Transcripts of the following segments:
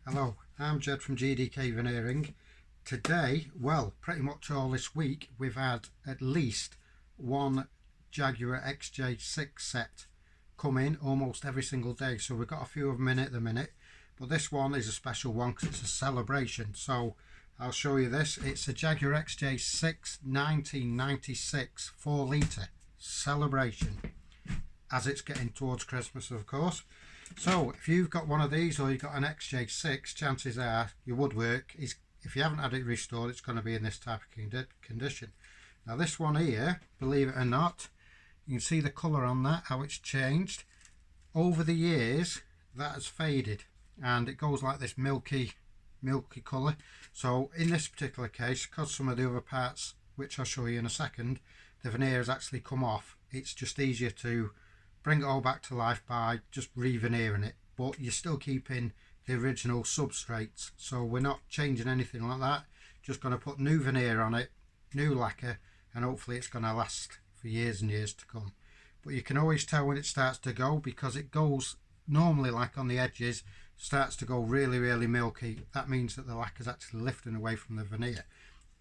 Hello, I'm Jed from GDK Veneering. Today, well, pretty much all this week, we've had at least one Jaguar XJ6 set come in almost every single day. So we've got a few of them in at the minute, but this one is a special one because it's a celebration. So I'll show you this. It's a Jaguar XJ6 1996 4 litre celebration, as it's getting towards Christmas, of course. So if you've got one of these or you've got an XJ6, chances are your woodwork is, if you haven't had it restored, it's going to be in this type of condition. Now this one here, believe it or not, you can see the colour on that, how it's changed. Over the years that has faded and it goes like this milky colour. So in this particular case, because some of the other parts, which I'll show you in a second, the veneer has actually come off, it's just easier to bring it all back to life by just re-veneering it, but you're still keeping the original substrates, so we're not changing anything like that. Just going to put new veneer on it, new lacquer, and hopefully it's going to last for years and years to come. But you can always tell when it starts to go, because it goes normally like on the edges, starts to go really milky. That means that the lacquer is actually lifting away from the veneer.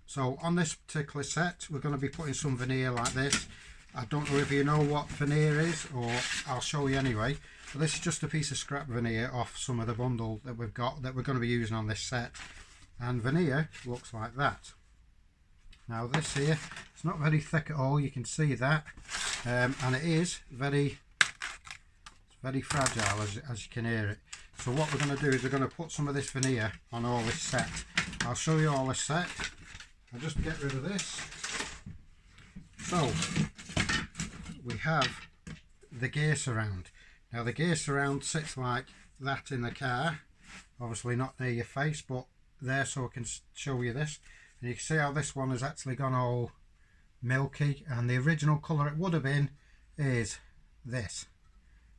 So on this particular set, we're going to be putting some veneer like this. I don't know if you know what veneer is, or I'll show you anyway. But this is just a piece of scrap veneer off some of the bundle that we've got that we're going to be using on this set. And veneer looks like that. Now this here, it's not very thick at all, you can see that. And it is very fragile, as you can hear it. So what we're going to do is we're going to put some of this veneer on all this set. I'll show you all this set. I'll just get rid of this. So we have the gear surround. Now the gear surround sits like that in the car, obviously not near your face, but there, so I can show you this. And you can see how this one has actually gone all milky, and the original colour it would have been is this.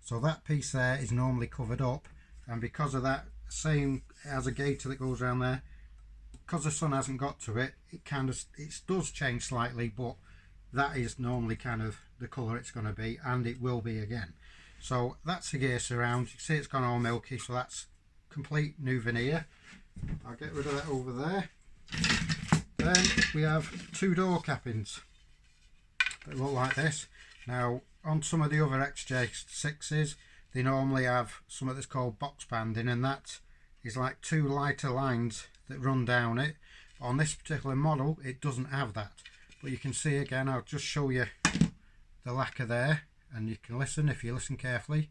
So that piece there is normally covered up, and because of that, same as a gator that goes around there, because the sun hasn't got to it, it does change slightly, but that is normally kind of the colour it's going to be, and it will be again. So that's the gear surround. You can see it's gone all milky, so that's complete new veneer. I'll get rid of that over there. Then we have two door cappings that look like this. Now on some of the other XJ6s, they normally have something that's called box banding, and that is like two lighter lines that run down it. On this particular model, it doesn't have that. But you can see again, I'll just show you the lacquer there, and you can listen, if you listen carefully,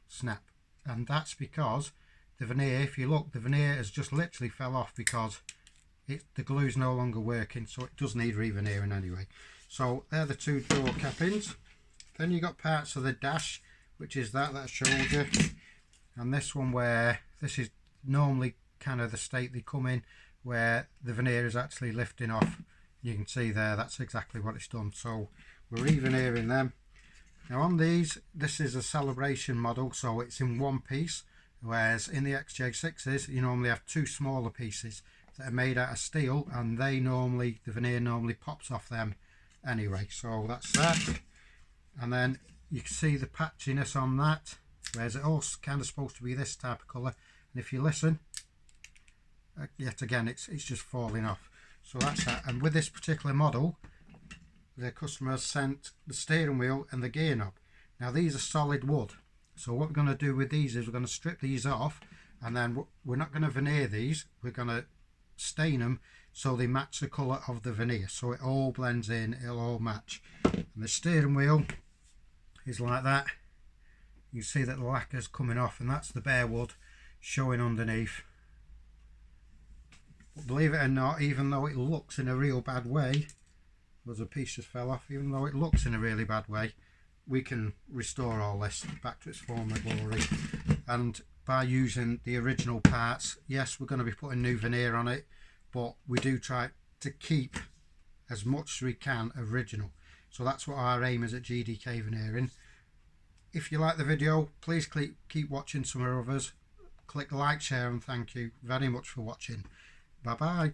snap. And that's because the veneer, if you look, the veneer has just literally fell off because the glue's no longer working, so it does need re-veneering anyway. So they're the two door cappings. Then you got parts of the dash, which is that I showed you, and this one, where this is normally kind of the state they come in, where the veneer is actually lifting off. You can see there, that's exactly what it's done. So we're re-veneering them. Now on these, this is a celebration model, so it's in one piece, whereas in the XJ6s you normally have two smaller pieces that are made out of steel, and the veneer normally pops off them anyway. So that's that. And then you can see the patchiness on that, whereas it also kind of supposed to be this type of colour, and if you listen, yet again it's just falling off. So that's that. And with this particular model, the customer has sent the steering wheel and the gear knob. Now these are solid wood, so what we're going to do with these is we're going to strip these off, and then we're not going to veneer these, we're going to stain them so they match the colour of the veneer, so it all blends in, it'll all match. And the steering wheel is like that. You see that the lacquer's coming off, and that's the bare wood showing underneath. But believe it or not, even though it looks in a real bad way, there's a piece just fell off, even though it looks in a really bad way, we can restore all this back to its former glory. And by using the original parts, yes, we're going to be putting new veneer on it, but we do try to keep as much as we can original. So that's what our aim is at GDK Veneering. If you like the video, please keep watching some of our others. Click like, share, and thank you very much for watching. Bye bye.